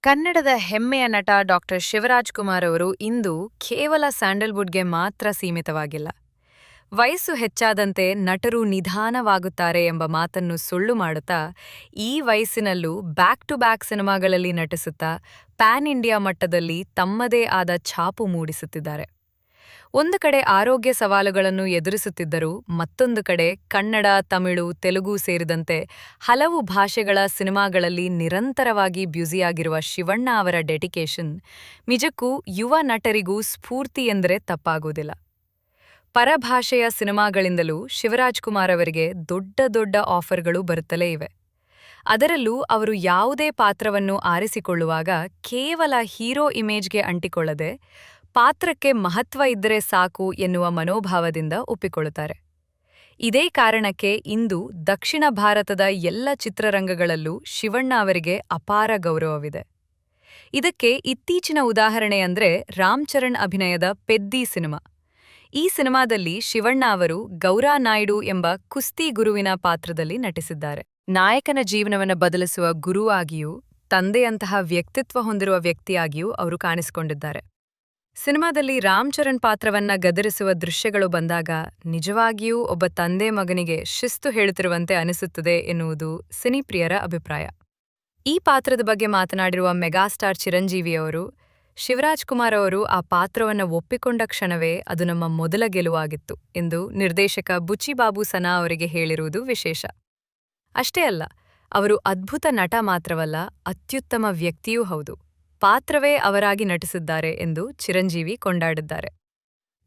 ಕನ್ನಡದ ಹೆಮ್ಮೆಯ ನಟ ಡಾಕ್ಟರ್ ಶಿವರಾಜ್ ಕುಮಾರ್ ಅವರು ಇಂದು ಕೇವಲ ಸ್ಯಾಂಡಲ್ವುಡ್ಗೆ ಮಾತ್ರ ಸೀಮಿತವಾಗಿಲ್ಲ. ವಯಸ್ಸು ಹೆಚ್ಚಾದಂತೆ ನಟರು ನಿಧಾನವಾಗುತ್ತಾರೆ ಎಂಬ ಮಾತನ್ನು ಸುಳ್ಳು ಮಾಡುತ್ತಾ, ಈ ವಯಸ್ಸಿನಲ್ಲೂ ಬ್ಯಾಕ್ ಟು ಬ್ಯಾಕ್ ಸಿನಿಮಾಗಳಲ್ಲಿ ನಟಿಸುತ್ತಾ ಪ್ಯಾನ್ ಇಂಡಿಯಾ ಮಟ್ಟದಲ್ಲಿ ತಮ್ಮದೇ ಆದ ಛಾಪು ಮೂಡಿಸುತ್ತಿದ್ದಾರೆ. ಒಂದು ಕಡೆ ಆರೋಗ್ಯ ಸವಾಲುಗಳನ್ನು ಎದುರಿಸುತ್ತಿದ್ದರೂ ಮತ್ತೊಂದು ಕಡೆ ಕನ್ನಡ, ತಮಿಳು, ತೆಲುಗು ಸೇರಿದಂತೆ ಹಲವು ಭಾಷೆಗಳ ಸಿನಿಮಾಗಳಲ್ಲಿ ನಿರಂತರವಾಗಿ ಬ್ಯುಸಿಯಾಗಿರುವ ಶಿವಣ್ಣ ಅವರ ಡೆಡಿಕೇಶನ್ ನಿಜಕ್ಕೂ ಯುವ ನಟರಿಗೂ ಸ್ಫೂರ್ತಿ ಎಂದರೆ ತಪ್ಪಾಗುವುದಿಲ್ಲ. ಪರಭಾಷೆಯ ಸಿನಿಮಾಗಳಿಂದಲೂ ಶಿವರಾಜ್ ಕುಮಾರ್ ಅವರಿಗೆ ದೊಡ್ಡ ದೊಡ್ಡ ಆಫರ್ಗಳು ಬರುತ್ತಲೇ ಇವೆ. ಅದರಲ್ಲೂ ಅವರು ಯಾವುದೇ ಪಾತ್ರವನ್ನು ಆರಿಸಿಕೊಳ್ಳುವಾಗ ಕೇವಲ ಹೀರೋ ಇಮೇಜ್ಗೆ ಅಂಟಿಕೊಳ್ಳದೆ ಪಾತ್ರಕ್ಕೆ ಮಹತ್ವ ಇದ್ದರೆ ಸಾಕು ಎನ್ನುವ ಮನೋಭಾವದಿಂದ ಒಪ್ಪಿಕೊಳ್ಳುತ್ತಾರೆ. ಇದೇ ಕಾರಣಕ್ಕೆ ಇಂದು ದಕ್ಷಿಣ ಭಾರತದ ಎಲ್ಲ ಚಿತ್ರರಂಗಗಳಲ್ಲೂ ಶಿವಣ್ಣ ಅವರಿಗೆ ಅಪಾರ ಗೌರವವಿದೆ. ಇದಕ್ಕೆ ಇತ್ತೀಚಿನ ಉದಾಹರಣೆ ಅಂದ್ರೆ ರಾಮ್ ಚರಣ್ ಅಭಿನಯದ ಪೆದ್ದಿ ಸಿನಿಮಾ. ಈ ಸಿನಿಮಾದಲ್ಲಿ ಶಿವಣ್ಣ ಅವರು ಗೌರಾ ನಾಯ್ಡು ಎಂಬ ಕುಸ್ತಿ ಗುರುವಿನ ಪಾತ್ರದಲ್ಲಿ ನಟಿಸಿದ್ದಾರೆ. ನಾಯಕನ ಜೀವನವನ್ನು ಬದಲಿಸುವ ಗುರುವಾಗಿಯೂ ತಂದೆಯಂತಹ ವ್ಯಕ್ತಿತ್ವ ಹೊಂದಿರುವ ವ್ಯಕ್ತಿಯಾಗಿಯೂ ಅವರು ಕಾಣಿಸಿಕೊಂಡಿದ್ದಾರೆ. ಸಿನಿಮಾದಲ್ಲಿ ರಾಮ್ ಚರಣ್ ಪಾತ್ರವನ್ನ ಗದರಿಸುವ ದೃಶ್ಯಗಳು ಬಂದಾಗ ನಿಜವಾಗಿಯೂ ಒಬ್ಬ ತಂದೆ ಮಗನಿಗೆ ಶಿಸ್ತು ಹೇಳುತ್ತಿರುವಂತೆ ಅನಿಸುತ್ತದೆ ಎನ್ನುವುದು ಸಿನಿಪ್ರಿಯರ ಅಭಿಪ್ರಾಯ. ಈ ಪಾತ್ರದ ಬಗ್ಗೆ ಮಾತನಾಡಿರುವ ಮೆಗಾಸ್ಟಾರ್ ಚಿರಂಜೀವಿಯವರು, ಶಿವರಾಜ್ ಕುಮಾರ್ ಅವರು ಆ ಪಾತ್ರವನ್ನು ಒಪ್ಪಿಕೊಂಡ ಕ್ಷಣವೇ ಅದು ನಮ್ಮ ಮೊದಲ ಗೆಲುವಾಗಿತ್ತು ಎಂದು ನಿರ್ದೇಶಕ ಬುಚ್ಚಿಬಾಬು ಸನಾ ಅವರಿಗೆ ಹೇಳಿರುವುದು ವಿಶೇಷ. ಅಷ್ಟೇ ಅಲ್ಲ, ಅವರು ಅದ್ಭುತ ನಟ ಮಾತ್ರವಲ್ಲ, ಅತ್ಯುತ್ತಮ ವ್ಯಕ್ತಿಯೂ ಹೌದು. ಪಾತ್ರವೇ ಅವರಾಗಿ ನಟಿಸಿದ್ದಾರೆ ಎಂದು ಚಿರಂಜೀವಿ ಕೊಂಡಾಡಿದ್ದಾರೆ.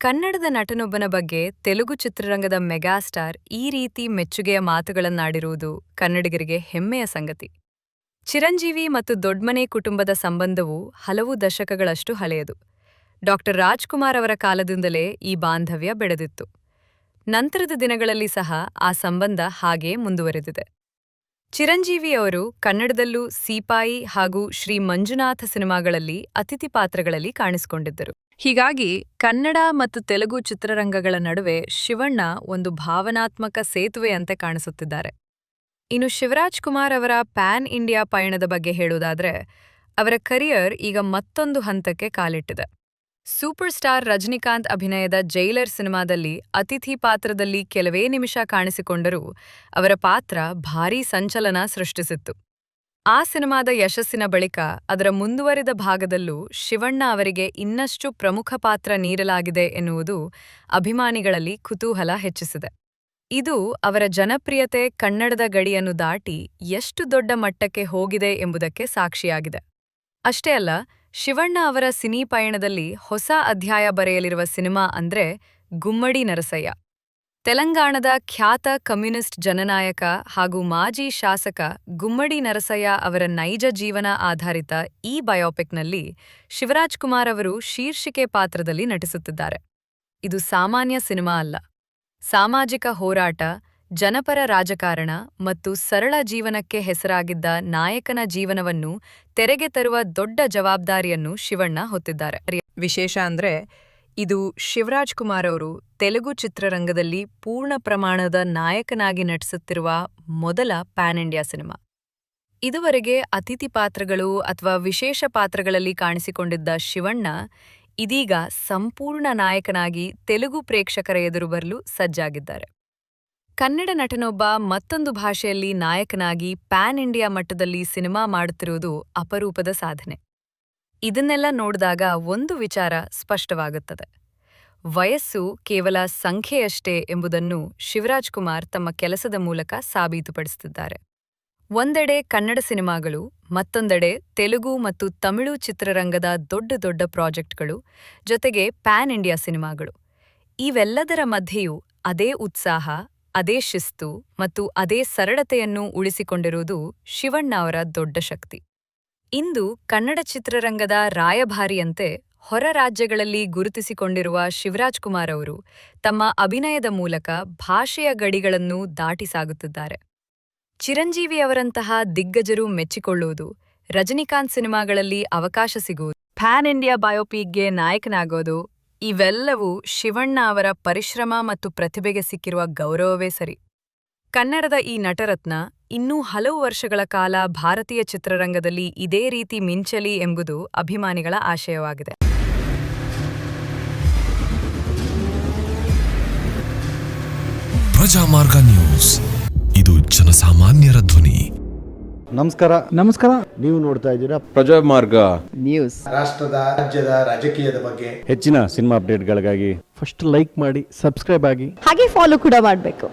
ಕನ್ನಡದ ನಟನೊಬ್ಬನ ಬಗ್ಗೆ ತೆಲುಗು ಚಿತ್ರರಂಗದ ಮೆಗಾಸ್ಟಾರ್ ಈ ರೀತಿ ಮೆಚ್ಚುಗೆಯ ಮಾತುಗಳನ್ನಾಡಿರುವುದು ಕನ್ನಡಿಗರಿಗೆ ಹೆಮ್ಮೆಯ ಸಂಗತಿ. ಚಿರಂಜೀವಿ ಮತ್ತು ದೊಡ್ಮನೆ ಕುಟುಂಬದ ಸಂಬಂಧವು ಹಲವು ದಶಕಗಳಷ್ಟು ಹಳೆಯದು. ಡಾಕ್ಟರ್ ರಾಜ್ಕುಮಾರ್ ಅವರ ಕಾಲದಿಂದಲೇ ಈ ಬಾಂಧವ್ಯ ಬೆಳೆದಿತ್ತು. ನಂತರದ ದಿನಗಳಲ್ಲಿ ಸಹ ಆ ಸಂಬಂಧ ಹಾಗೇ ಮುಂದುವರೆದಿದೆ. ಚಿರಂಜೀವಿ ಅವರು ಕನ್ನಡದಲ್ಲೂ ಸೀಪಾಯಿ ಹಾಗೂ ಶ್ರೀ ಮಂಜುನಾಥ ಸಿನಿಮಾಗಳಲ್ಲಿ ಅತಿಥಿ ಪಾತ್ರಗಳಲ್ಲಿ ಕಾಣಿಸಿಕೊಂಡಿದ್ದರು. ಹೀಗಾಗಿ ಕನ್ನಡ ಮತ್ತು ತೆಲುಗು ಚಿತ್ರರಂಗಗಳ ನಡುವೆ ಶಿವಣ್ಣ ಒಂದು ಭಾವನಾತ್ಮಕ ಸೇತುವೆಯಂತೆ ಕಾಣಿಸುತ್ತಿದ್ದಾರೆ. ಇನ್ನು ಶಿವರಾಜ್ ಕುಮಾರ್ ಅವರ ಪ್ಯಾನ್ ಇಂಡಿಯಾ ಪಯಣದ ಬಗ್ಗೆ ಹೇಳುವುದಾದರೆ, ಅವರ ಕರಿಯರ್ ಈಗ ಮತ್ತೊಂದು ಹಂತಕ್ಕೆ ಕಾಲಿಟ್ಟಿದೆ. ಸೂಪರ್ ಸ್ಟಾರ್ ರಜನಿಕಾಂತ್ ಅಭಿನಯದ ಜೈಲರ್ ಸಿನಿಮಾದಲ್ಲಿ ಅತಿಥಿ ಪಾತ್ರದಲ್ಲಿ ಕೆಲವೇ ನಿಮಿಷ ಕಾಣಿಸಿಕೊಂಡರೂ ಅವರ ಪಾತ್ರ ಭಾರೀ ಸಂಚಲನ ಸೃಷ್ಟಿಸಿತ್ತು. ಆ ಸಿನಿಮಾದ ಯಶಸ್ಸಿನ ಬಳಿಕ ಅದರ ಮುಂದುವರಿದ ಭಾಗದಲ್ಲೂ ಶಿವಣ್ಣ ಅವರಿಗೆ ಇನ್ನಷ್ಟು ಪ್ರಮುಖ ಪಾತ್ರ ನೀಡಲಾಗಿದೆ ಎನ್ನುವುದು ಅಭಿಮಾನಿಗಳಲ್ಲಿ ಕುತೂಹಲ ಹೆಚ್ಚಿಸಿದೆ. ಇದು ಅವರ ಜನಪ್ರಿಯತೆ ಕನ್ನಡದ ಗಡಿಯನ್ನು ದಾಟಿ ಎಷ್ಟು ದೊಡ್ಡ ಮಟ್ಟಕ್ಕೆ ಹೋಗಿದೆ ಎಂಬುದಕ್ಕೆ ಸಾಕ್ಷಿಯಾಗಿದೆ. ಅಷ್ಟೇ ಅಲ್ಲ, ಶಿವಣ್ಣ ಅವರ ಸಿನಿ ಪಯಣದಲ್ಲಿ ಹೊಸ ಅಧ್ಯಾಯ ಬರೆಯಲಿರುವ ಸಿನಿಮಾ ಅಂದ್ರೆ ಗುಮ್ಮಡಿ ನರಸಯ್ಯ. ತೆಲಂಗಾಣದ ಖ್ಯಾತ ಕಮ್ಯುನಿಸ್ಟ್ ಜನನಾಯಕ ಹಾಗೂ ಮಾಜಿ ಶಾಸಕ ಗುಮ್ಮಡಿ ನರಸಯ್ಯ ಅವರ ನೈಜ ಜೀವನ ಆಧಾರಿತ ಈ ಬಯೋಪಿಕ್ನಲ್ಲಿ ಶಿವರಾಜ್ ಕುಮಾರ್ ಅವರು ಶೀರ್ಷಿಕೆ ಪಾತ್ರದಲ್ಲಿ ನಟಿಸುತ್ತಿದ್ದಾರೆ. ಇದು ಸಾಮಾನ್ಯ ಸಿನಿಮಾ ಅಲ್ಲ. ಸಾಮಾಜಿಕ ಹೋರಾಟ, ಜನಪರ ರಾಜಕಾರಣ ಮತ್ತು ಸರಳ ಜೀವನಕ್ಕೆ ಹೆಸರಾಗಿದ್ದ ನಾಯಕನ ಜೀವನವನ್ನು ತೆರೆಗೆ ತರುವ ದೊಡ್ಡ ಜವಾಬ್ದಾರಿಯನ್ನು ಶಿವಣ್ಣ ಹೊತ್ತಿದ್ದಾರೆ. ವಿಶೇಷ ಅಂದ್ರೆ, ಇದು ಶಿವರಾಜ್ ಕುಮಾರ್ ಅವರು ತೆಲುಗು ಚಿತ್ರರಂಗದಲ್ಲಿ ಪೂರ್ಣ ಪ್ರಮಾಣದ ನಾಯಕನಾಗಿ ನಟಿಸುತ್ತಿರುವ ಮೊದಲ ಪ್ಯಾನ್ ಇಂಡಿಯಾ ಸಿನಿಮಾ. ಇದುವರೆಗೆ ಅತಿಥಿ ಪಾತ್ರಗಳು ಅಥವಾ ವಿಶೇಷ ಪಾತ್ರಗಳಲ್ಲಿ ಕಾಣಿಸಿಕೊಂಡಿದ್ದ ಶಿವಣ್ಣ ಇದೀಗ ಸಂಪೂರ್ಣ ನಾಯಕನಾಗಿ ತೆಲುಗು ಪ್ರೇಕ್ಷಕರ ಎದುರು ಬರಲು ಸಜ್ಜಾಗಿದ್ದಾರೆ. ಕನ್ನಡ ನಟನೊಬ್ಬ ಮತ್ತೊಂದು ಭಾಷೆಯಲ್ಲಿ ನಾಯಕನಾಗಿ ಪ್ಯಾನ್ ಇಂಡಿಯಾ ಮಟ್ಟದಲ್ಲಿ ಸಿನಿಮಾ ಮಾಡುತ್ತಿರುವುದು ಅಪರೂಪದ ಸಾಧನೆ. ಇದನ್ನೆಲ್ಲ ನೋಡಿದಾಗ ಒಂದು ವಿಚಾರ ಸ್ಪಷ್ಟವಾಗುತ್ತದೆ. ವಯಸ್ಸು ಕೇವಲ ಸಂಖ್ಯೆಯಷ್ಟೇ ಎಂಬುದನ್ನು ಶಿವರಾಜ್ ಕುಮಾರ್ ತಮ್ಮ ಕೆಲಸದ ಮೂಲಕ ಸಾಬೀತುಪಡಿಸುತ್ತಿದ್ದಾರೆ. ಒಂದೆಡೆ ಕನ್ನಡ ಸಿನಿಮಾಗಳು, ಮತ್ತೊಂದೆಡೆ ತೆಲುಗು ಮತ್ತು ತಮಿಳು ಚಿತ್ರರಂಗದ ದೊಡ್ಡ ದೊಡ್ಡ ಪ್ರಾಜೆಕ್ಟ್ಗಳು, ಜೊತೆಗೆ ಪ್ಯಾನ್ ಇಂಡಿಯಾ ಸಿನಿಮಾಗಳು. ಇವೆಲ್ಲದರ ಮಧ್ಯೆಯೂ ಅದೇ ಉತ್ಸಾಹ, ಅದೇ ಶಿಸ್ತು ಮತ್ತು ಅದೇ ಸರಳತೆಯನ್ನು ಉಳಿಸಿಕೊಂಡಿರುವುದು ಶಿವಣ್ಣ ಅವರ ದೊಡ್ಡ ಶಕ್ತಿ. ಇಂದು ಕನ್ನಡ ಚಿತ್ರರಂಗದ ರಾಯಭಾರಿಯಂತೆ ಹೊರ ರಾಜ್ಯಗಳಲ್ಲಿ ಗುರುತಿಸಿಕೊಂಡಿರುವ ಶಿವರಾಜ್ ಕುಮಾರ್ ಅವರು ತಮ್ಮ ಅಭಿನಯದ ಮೂಲಕ ಭಾಷೆಯ ಗಡಿಗಳನ್ನು ದಾಟಿ ಸಾಗುತ್ತಿದ್ದಾರೆ. ಚಿರಂಜೀವಿಯವರಂತಹ ದಿಗ್ಗಜರು ಮೆಚ್ಚಿಕೊಳ್ಳುವುದು, ರಜನಿಕಾಂತ್ ಸಿನಿಮಾಗಳಲ್ಲಿ ಅವಕಾಶ ಸಿಗುವುದು, ಪ್ಯಾನ್ ಇಂಡಿಯಾ ಬಯೋಪಿಕ್ಗೆ ನಾಯಕನಾಗೋದು, ಇವೆಲ್ಲವೂ ಶಿವಣ್ಣ ಅವರ ಪರಿಶ್ರಮ ಮತ್ತು ಪ್ರತಿಭೆಗೆ ಸಿಕ್ಕಿರುವ ಗೌರವವೇ ಸರಿ. ಕನ್ನಡದ ಈ ನಟರತ್ನ ಇನ್ನೂ ಹಲವು ವರ್ಷಗಳ ಕಾಲ ಭಾರತೀಯ ಚಿತ್ರರಂಗದಲ್ಲಿ ಇದೇ ರೀತಿ ಮಿಂಚಲಿ ಎಂಬುದು ಅಭಿಮಾನಿಗಳ ಆಶಯವಾಗಿದೆ. ಪ್ರಜಾಮಾರ್ಗ ನ್ಯೂಸ್, ಇದು ಜನಸಾಮಾನ್ಯರ ಧ್ವನಿ. ನಮಸ್ಕಾರ. ನೀವು ನೋಡ್ತಾ ಇದ್ದೀರಾ ಪ್ರಜಾಮಾರ್ಗ ನ್ಯೂಸ್. ರಾಷ್ಟ್ರದ ರಾಜ್ಯದ ರಾಜಕೀಯದ ಬಗ್ಗೆ ಹೆಚ್ಚಿನ ಸಿನಿಮಾ ಅಪ್ಡೇಟ್ಗಳಿಗಾಗಿ ಫಸ್ಟ್ ಲೈಕ್ ಮಾಡಿ, ಸಬ್ಸ್ಕ್ರೈಬ್ ಆಗಿ, ಹಾಗೆ ಫಾಲೋ ಕೂಡ ಮಾಡಬೇಕು.